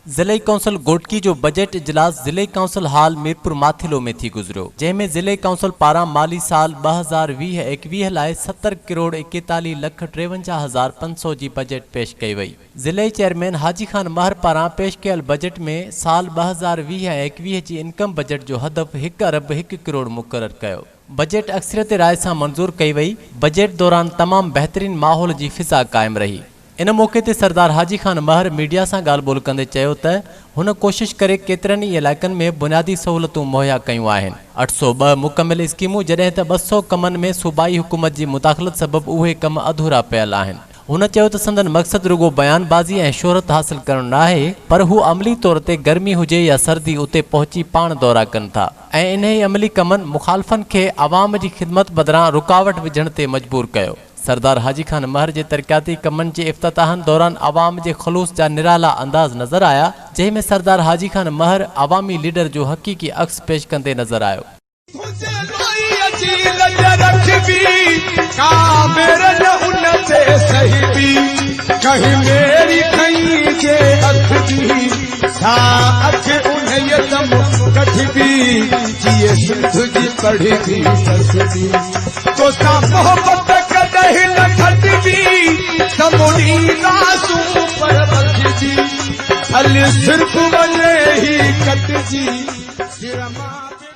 ज़िले काउंसिल घोटकी जो बजट इजलास ज़िले काउंसिल हाल मीरपुर माथिलो में थी गुजरियो, जंहिंमें ज़िले काउंसिल पारां माली साल 2020-21 लाइ 70 करोड़ 41 लख 53,500 जी बजट पेश कई वई। ज़िले चेयरमैन हाजी खान महर पारां पेश कयल बजट में साल 2020-21 जी इनकम बजट जो हदफ 1 अरब 1 करोड़ मुक़रर कयो। बजट अक्सरियत राय सां मंजूर कई वई। बजट दौरान तमाम बेहतरीन माहौल जी फिजा कायम रही। इन मौके ते सरदार हाजी खान महर मीडिया से गाल बोल कंदे चयो त हुन कोशिश करे केतरनि ई इलाइक़नि में बुनियादी सहूलतूं मुहैया कयूं आहिनि। 802 मुकमिल स्कीमूं जॾहिं त 200 कमनि में सूबाई हुकूमत जी मुदाख़लत सबबि उहे कम अधूरा पियल आहिनि। हुन चयो त संदन मक़सद रुगो बयानबाज़ी ऐं शोहरत हासिल करणु न आहे, पर हू अमली तौर ते गर्मी हुजे या सर्दी उते पहुची पाण दौरा कनि था ऐं इन्ही अमली कमनि मुखालफ़नि खे अवाम जी ख़िदमत बदिरां रुकावट विझण ते मजबूर कयो। सरदार हाजी खान महर जे तरक्याती कमनि जे इफ्तिताहनि दौरान अवाम जे खलूस जा निराला अंदाज नज़र आया, जंहिंमें सरदार हाजी खान महर अवामी लीडर जो हक़ीक़ी अक्स पेश कंदे नज़र आयो।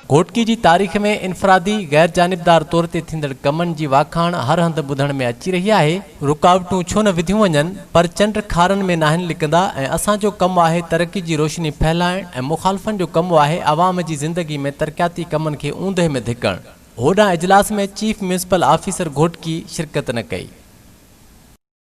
घोटकी जी तारीख़ में इनफरादी गैर जानिबदार तौर ते थींदड़ कमनि जी वाखाण हर हंधि ॿुधण में अची रही आहे। रुकावटूं छो न विधियूं वञनि, पर चंड खारनि में नाहिनि लिकंदा ऐं असांजो कमु आहे तरक़ी जी रोशनी फैलाइण ऐं मुखालफ़नि जो कमु आहे अवाम जी ज़िंदगी में तरक़ियाती कमनि खे ऊंदहि में धिकणु। होॾां इजलास में चीफ म्यूनिसिपल ऑफिसर घोटकी शिरकत न कई।